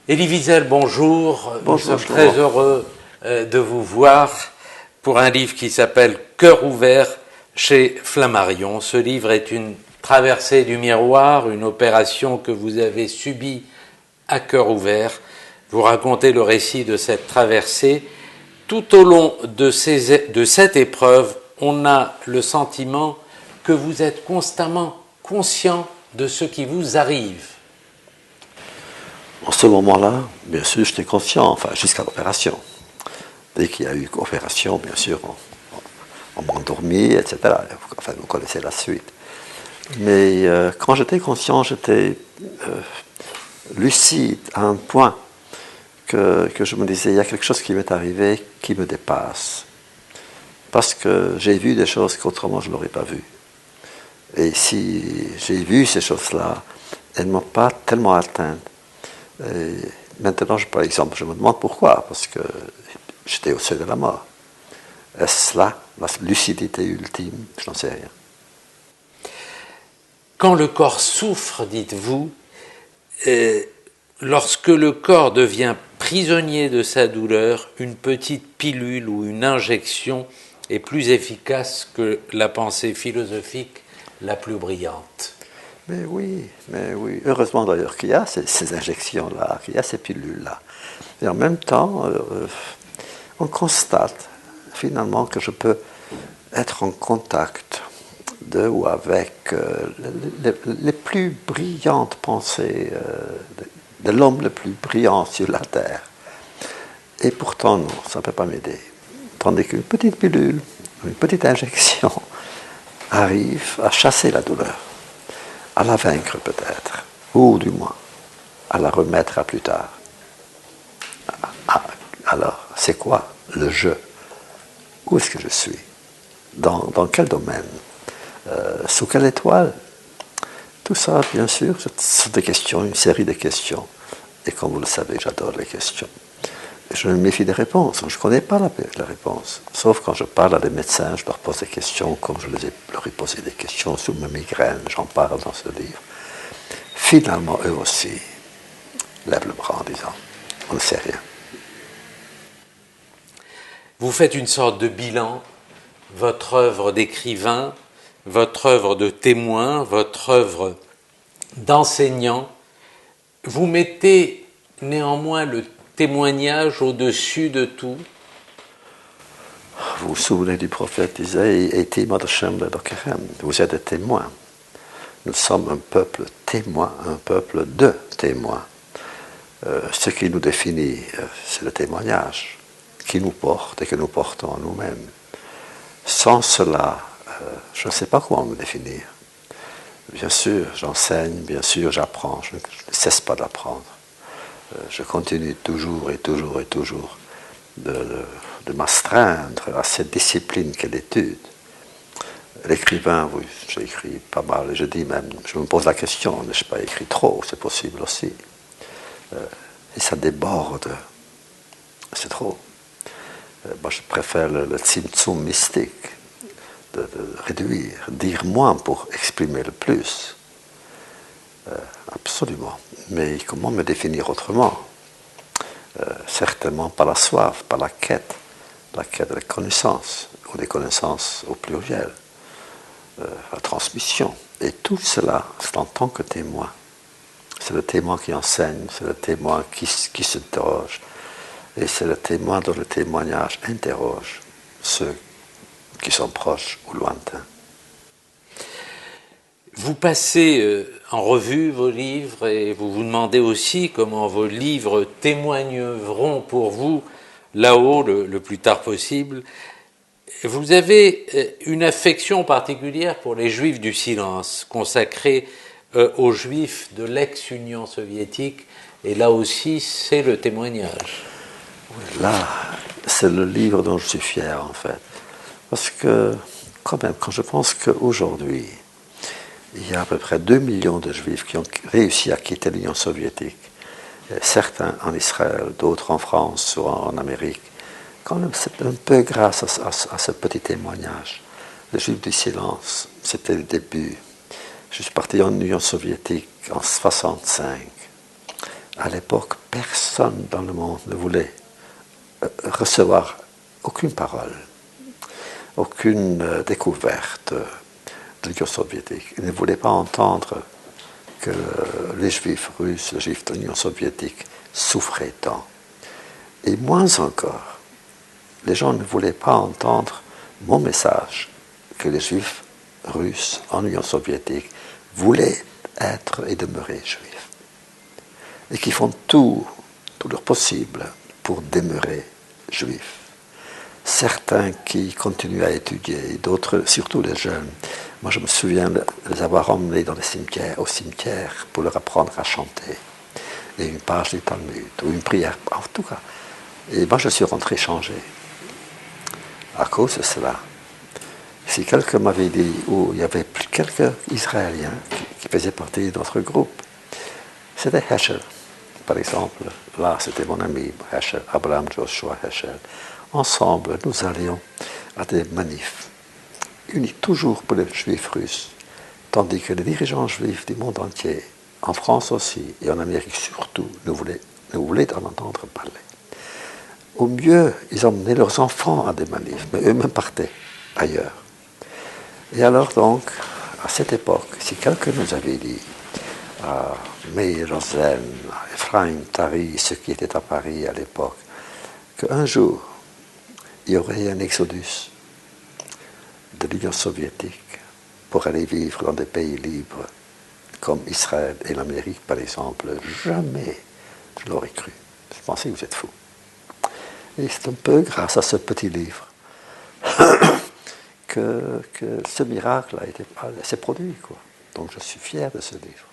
Elie Wiesel, bonjour. Bonjour. Nous sommes très heureux de vous voir pour un livre qui s'appelle Cœur ouvert chez Flammarion. Ce livre est une traversée du miroir, une opération que vous avez subie à cœur ouvert. Vous racontez le récit de cette traversée. Tout au long de cette épreuve, on a le sentiment que vous êtes constamment conscient de ce qui vous arrive. En ce moment-là, bien sûr, j'étais conscient, enfin, jusqu'à l'opération. Dès qu'il y a eu opération, bien sûr, on m'endormit, etc. Enfin, vous connaissez la suite. Mais quand j'étais conscient, j'étais lucide à un point que je me disais, il y a quelque chose qui m'est arrivé qui me dépasse. Parce que j'ai vu des choses qu'autrement je n'aurais pas vues. Et si j'ai vu ces choses-là, elles ne m'ont pas tellement atteinte. Et maintenant, par exemple, je me demande pourquoi, parce que j'étais au seuil de la mort. Est-ce là la lucidité ultime? Je n'en sais rien. Quand le corps souffre, dites-vous, lorsque le corps devient prisonnier de sa douleur, une petite pilule ou une injection est plus efficace que la pensée philosophique la plus brillante. Mais oui. Heureusement d'ailleurs qu'il y a ces injections-là, qu'il y a ces pilules-là. Et en même temps, on constate finalement que je peux être en contact de ou avec les plus brillantes pensées de l'homme le plus brillant sur la Terre. Et pourtant, non, ça ne peut pas m'aider. Tandis qu'une petite pilule, une petite injection arrive à chasser la douleur, à la vaincre peut-être, ou du moins à la remettre à plus tard. Alors, c'est quoi le je? Où est-ce que je suis? Dans quel domaine? Sous quelle étoile? Tout ça, bien sûr, ce sont des questions, une série de questions. Et comme vous le savez, j'adore les questions. Je me méfie des réponses. Je ne connais pas la réponse. Sauf quand je parle à des médecins, je leur pose des questions, comme leur ai posé des questions sur ma migraine. J'en parle dans ce livre. Finalement, eux aussi lèvent le bras en disant, on ne sait rien. Vous faites une sorte de bilan, votre œuvre d'écrivain, votre œuvre de témoin, votre œuvre d'enseignant. Vous mettez néanmoins le témoignage au-dessus de tout. Vous vous souvenez du prophète Isaïe, vous êtes des témoins. Nous sommes un peuple témoin, un peuple de témoins. Ce qui nous définit, c'est le témoignage qui nous porte et que nous portons en nous-mêmes. Sans cela, je ne sais pas comment me définir. Bien sûr, j'enseigne, bien sûr, j'apprends, je ne cesse pas d'apprendre. Je continue toujours de m'astreindre à cette discipline qu'est l'étude. L'écrivain, oui, j'ai écrit pas mal, et je dis même, je me pose la question, n'ai-je pas écrit trop? C'est possible aussi. Et ça déborde, c'est trop. Moi, je préfère le tzimtzum mystique, de réduire, dire moins pour exprimer le plus. Absolument. Mais comment me définir autrement? Certainement par la soif, par la quête de la connaissance, ou des connaissances au pluriel, la transmission. Et tout cela, c'est en tant que témoin. C'est le témoin qui enseigne, c'est le témoin qui s'interroge, et c'est le témoin dont le témoignage interroge ceux qui sont proches ou lointains. Vous passez en revue vos livres et vous vous demandez aussi comment vos livres témoigneront pour vous là-haut le plus tard possible. Vous avez une affection particulière pour les Juifs du silence, consacrés aux Juifs de l'ex-Union soviétique, et là aussi c'est le témoignage. Oui, là, c'est le livre dont je suis fier en fait. Parce que, quand même, quand je pense qu'aujourd'hui, il y a à peu près 2 millions de Juifs qui ont réussi à quitter l'Union soviétique, certains en Israël, d'autres en France ou en Amérique, quand même c'est un peu grâce à ce petit témoignage. Les Juifs du silence, c'était le début. Je suis parti en Union soviétique en 1965, À l'époque, personne dans le monde ne voulait recevoir aucune parole, aucune découverte de l'Union soviétique. Ils ne voulaient pas entendre que les juifs russes, les juifs de l'Union soviétique souffraient tant. Et moins encore, les gens ne voulaient pas entendre mon message que les juifs russes en Union soviétique voulaient être et demeurer juifs. Et qui font tout leur possible pour demeurer juifs. Certains qui continuent à étudier, d'autres, surtout les jeunes. Moi, je me souviens de les avoir emmenés dans les cimetières, au cimetière, pour leur apprendre à chanter. Et une page du Talmud, ou une prière, en tout cas. Et moi, je suis rentré changé. À cause de cela. Si quelqu'un m'avait dit, ou il y avait quelques Israéliens qui faisaient partie de notre groupe, c'était Heschel, par exemple. Là, c'était mon ami Heschel, Abraham Joshua Heschel. Ensemble, nous allions à des manifs, unis toujours pour les juifs russes, tandis que les dirigeants juifs du monde entier, en France aussi et en Amérique surtout, ne voulaient en entendre parler. Au mieux, ils emmenaient leurs enfants à des manifs, mais eux-mêmes partaient ailleurs. Et alors donc, à cette époque, si quelqu'un nous avait dit, Meir Rosen, Ephraim Tari, ceux qui étaient à Paris à l'époque, qu'un jour, il y aurait un exodus de l'Union soviétique pour aller vivre dans des pays libres, comme Israël et l'Amérique par exemple, jamais je l'aurais cru. Je pensais que vous êtes fous. Et c'est un peu grâce à ce petit livre que ce miracle s'est produit, quoi. Donc je suis fier de ce livre.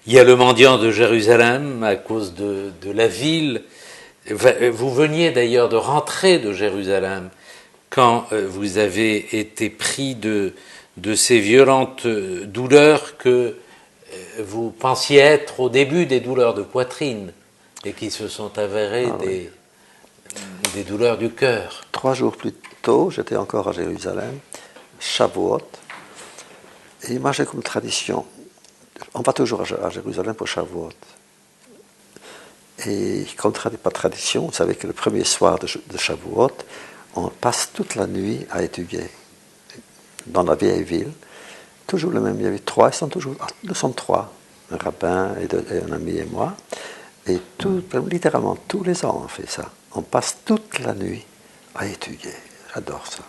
Il y a le mendiant de Jérusalem à cause de la ville. Vous veniez d'ailleurs de rentrer de Jérusalem quand vous avez été pris de ces violentes douleurs que vous pensiez être au début des douleurs de poitrine et qui se sont avérées des douleurs du cœur. 3 jours plus tôt, j'étais encore à Jérusalem, Shavuot, et moi j'ai comme tradition, on va toujours à Jérusalem pour Shavuot. Et comme pas tradition, vous savez que le premier soir de Shavuot, on passe toute la nuit à étudier dans la vieille ville. Toujours le même, il y avait 3, nous sommes 3, un rabbin et un ami et moi. Et littéralement tous les ans on fait ça. On passe toute la nuit à étudier. J'adore ça.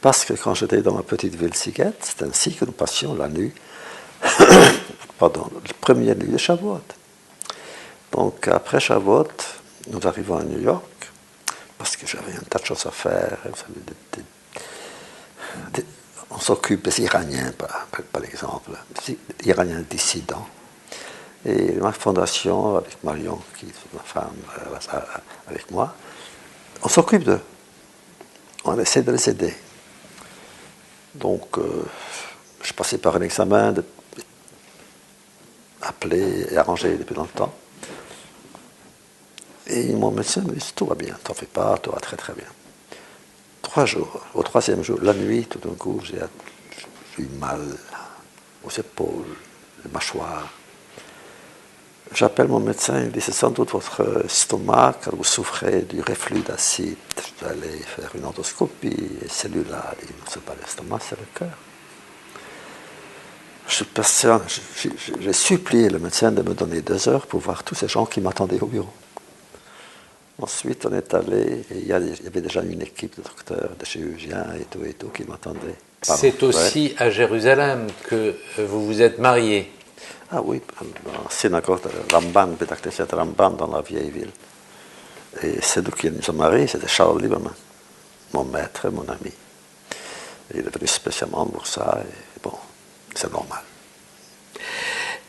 Parce que quand j'étais dans ma petite ville Siget, c'est ainsi que nous passions la nuit, la première nuit de Shavuot. Donc après Shavuot, nous arrivons à New York, parce que j'avais un tas de choses à faire. Vous savez, on s'occupe des Iraniens, par exemple, des Iraniens dissidents. Et ma fondation, avec Marion, qui est ma femme, avec moi, on s'occupe d'eux. On essaie de les aider. Donc, je passais par un examen appelé et arrangé depuis longtemps. Et mon médecin me dit, tout va bien, t'en fais pas, tout va très très bien. 3 jours, au 3e jour, la nuit, tout d'un coup, j'ai eu mal aux épaules, les mâchoires. J'appelle mon médecin, il dit, c'est sans doute votre estomac, car vous souffrez du reflux d'acide. Vous allez faire une endoscopie, et celui-là, il dit, non, c'est pas l'estomac, c'est le cœur. J'ai supplié le médecin de me donner 2 heures pour voir tous ces gens qui m'attendaient au bureau. Ensuite, on est allé, et il y avait déjà une équipe de docteurs, de chirurgiens et tout qui m'attendaient. C'est aussi à Jérusalem que vous vous êtes marié. Ah oui, dans la synagogue de Ramban, de Ramban, dans la vieille ville. Et celui qui nous a mariés, c'était Charles Lieberman, mon maître, mon ami. Et il est venu spécialement pour ça, et bon, c'est normal.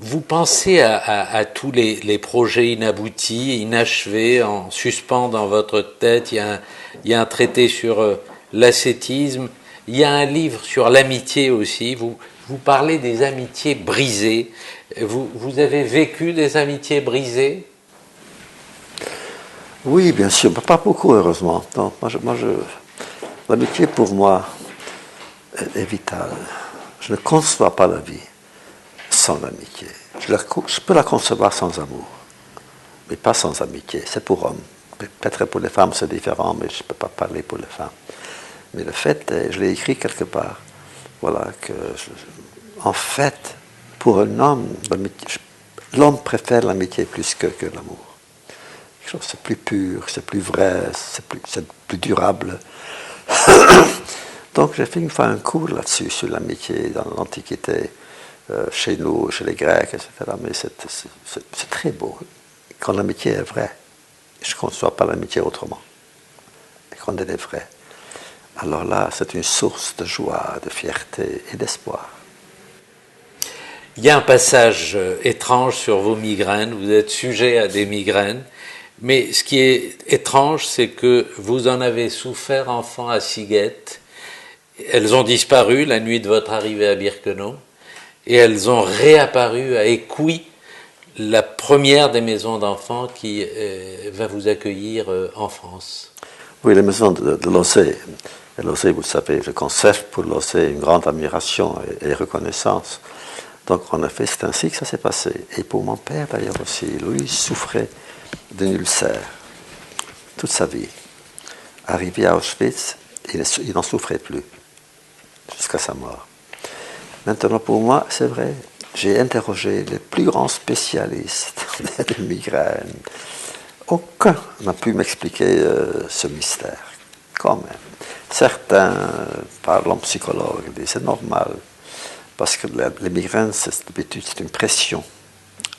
Vous pensez à tous les projets inaboutis, inachevés, en suspens dans votre tête. Il y a un traité sur l'ascétisme. Il y a un livre sur l'amitié aussi. Vous parlez des amitiés brisées. Vous avez vécu des amitiés brisées? Oui, bien sûr, mais pas beaucoup, heureusement. Non, l'amitié pour moi est vitale. Je ne conçois pas la vie sans l'amitié. Je peux la concevoir sans amour. mais pas sans amitié. C'est pour hommes. Peut-être pour les femmes c'est différent, mais je ne peux pas parler pour les femmes. Mais le fait est, je l'ai écrit quelque part, voilà, en fait, pour un homme, l'homme préfère l'amitié plus que l'amour. C'est plus pur, c'est plus vrai, c'est plus durable. Donc j'ai fait une fois un cours là-dessus, sur l'amitié dans l'Antiquité, chez nous, chez les Grecs, etc. Mais c'est très beau. Quand l'amitié est vraie, je ne conçois pas l'amitié autrement. Et quand elle est vraie, alors là, c'est une source de joie, de fierté et d'espoir. Il y a un passage étrange sur vos migraines, vous êtes sujet à des migraines, mais ce qui est étrange, c'est que vous en avez souffert enfant à Siguette. Elles ont disparu la nuit de votre arrivée à Birkenau, et elles ont réapparu à Écouis, la première des maisons d'enfants qui va vous accueillir en France. Oui, les maisons de l'Ossé. Et l'Ossé, vous savez, je conserve pour l'Ossé une grande admiration et reconnaissance. Donc, en effet, c'est ainsi que ça s'est passé. Et pour mon père, d'ailleurs, aussi, lui souffrait d'un ulcère toute sa vie. Arrivé à Auschwitz, il n'en souffrait plus, jusqu'à sa mort. Maintenant, pour moi, c'est vrai, j'ai interrogé les plus grands spécialistes de migraines. Aucun n'a pu m'expliquer ce mystère, quand même. Certains, parlant psychologues, disent c'est normal, parce que les migraines, d'habitude, c'est une pression.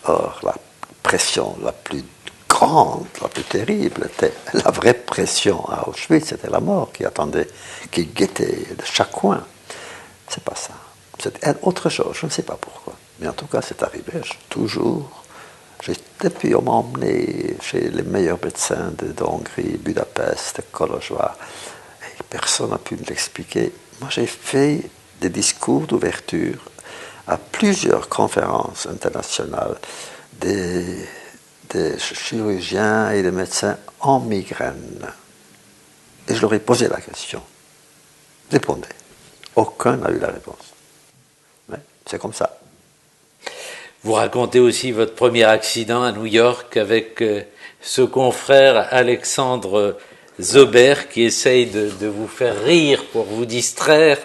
Or, la pression la plus grande, la plus terrible, était la vraie pression à Auschwitz, c'était la mort qui attendait, qui guettait de chaque coin. C'est pas ça. C'est autre chose, je ne sais pas pourquoi. Mais en tout cas, c'est arrivé, depuis, on m'a emmené chez les meilleurs médecins de Hongrie, Budapest, Kolozsvár, et personne n'a pu me l'expliquer. Moi, j'ai fait des discours d'ouverture à plusieurs conférences internationales des chirurgiens et des médecins en migraine. Et je leur ai posé la question. Répondez. Aucun n'a eu la réponse. Mais c'est comme ça. Vous racontez aussi votre premier accident à New York avec ce confrère Alexandre Zobert qui essaye de vous faire rire pour vous distraire.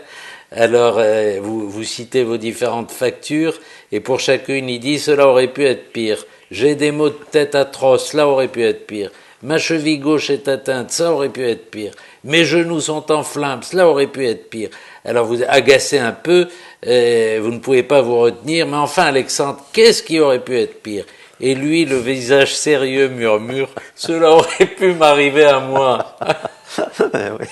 Alors vous citez vos différentes factures et pour chacune il dit cela aurait pu être pire. J'ai des maux de tête atroces, cela aurait pu être pire. Ma cheville gauche est atteinte, ça aurait pu être pire. Mes genoux sont en flammes, cela aurait pu être pire. Alors vous agacez un peu, vous ne pouvez pas vous retenir, mais enfin Alexandre, qu'est-ce qui aurait pu être pire? Et lui, le visage sérieux, murmure, cela aurait pu m'arriver à moi. Oui.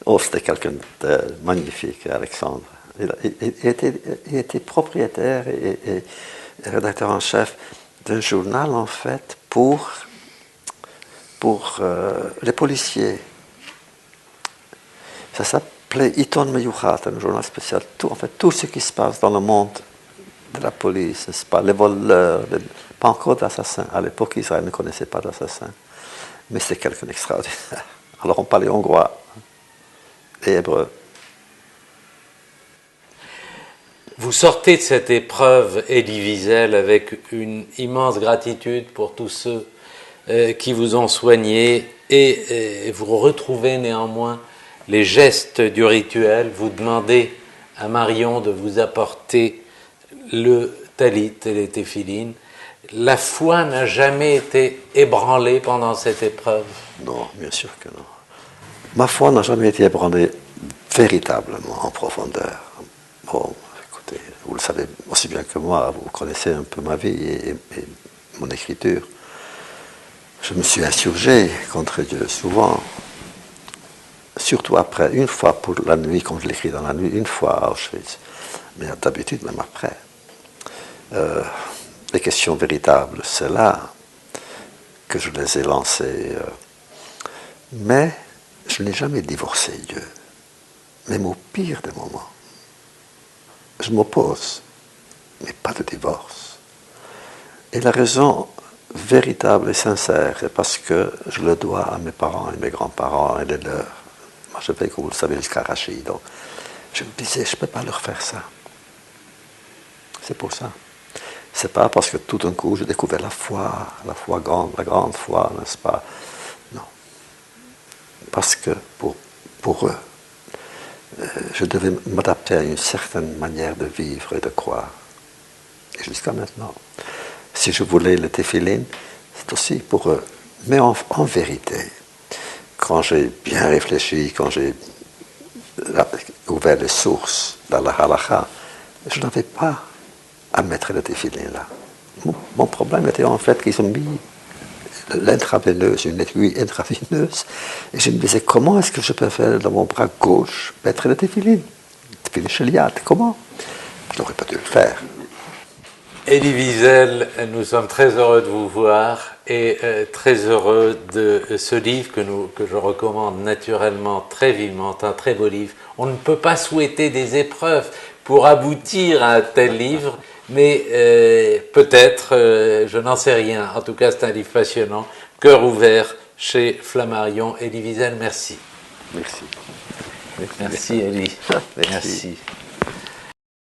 Oh, c'était quelqu'un de magnifique, Alexandre. Il était propriétaire et rédacteur en chef d'un journal, en fait, pour les policiers. Ça s'appelait Iton Meyuchat, un journal spécial. Tout ce qui se passe dans le monde de la police, n'est-ce pas, les voleurs, pas encore d'assassins. À l'époque, Israël ne connaissait pas d'assassins. Mais c'était quelqu'un d'extraordinaire. Alors on parlait hongrois et hébreu. Vous sortez de cette épreuve, Elie Wiesel, avec une immense gratitude pour tous ceux qui vous ont soigné et vous retrouvez néanmoins les gestes du rituel. Vous demandez à Marion de vous apporter le talit et les téphilines. La foi n'a jamais été ébranlée pendant cette épreuve? Non, bien sûr que non. Ma foi n'a jamais été ébranlée véritablement en profondeur. Bon, écoutez, vous le savez aussi bien que moi, vous connaissez un peu ma vie et mon écriture. Je me suis insurgé contre Dieu souvent, surtout après, une fois pour la nuit, quand je l'écris dans la nuit, une fois à Auschwitz, mais d'habitude même après. Les questions véritables, c'est là que je les ai lancées. Mais je n'ai jamais divorcé Dieu, même au pire des moments. Je m'oppose, mais pas de divorce. Et la raison véritable et sincère, c'est parce que je le dois à mes parents et mes grands-parents et les leurs. Moi, je vais, comme vous le savez, jusqu'à Rachid. Donc, je me disais, je ne peux pas leur faire ça. C'est pour ça. C'est pas parce que tout d'un coup j'ai découvert la foi grande, la grande foi, n'est-ce pas? Non. Parce que pour eux, je devais m'adapter à une certaine manière de vivre et de croire. Et jusqu'à maintenant. Si je voulais le téphilin, c'est aussi pour eux. Mais en vérité, quand j'ai bien réfléchi, quand j'ai ouvert les sources dans la halakha, je n'avais pas à mettre le téphilin là. Mon problème était en fait qu'ils ont mis l'intraveineuse, une aiguille intraveineuse, et je me disais, comment est-ce que je peux faire dans mon bras gauche mettre le téphilin sheliat, comment? Je n'aurais pas dû le faire. Elie Wiesel, nous sommes très heureux de vous voir et très heureux de ce livre que je recommande naturellement très vivement, un très beau livre. On ne peut pas souhaiter des épreuves pour aboutir à un tel livre, mais peut-être, je n'en sais rien. En tout cas, c'est un livre passionnant. Cœur ouvert chez Flammarion. Elie Wiesel, merci. Merci. Merci Elie. Merci. Merci.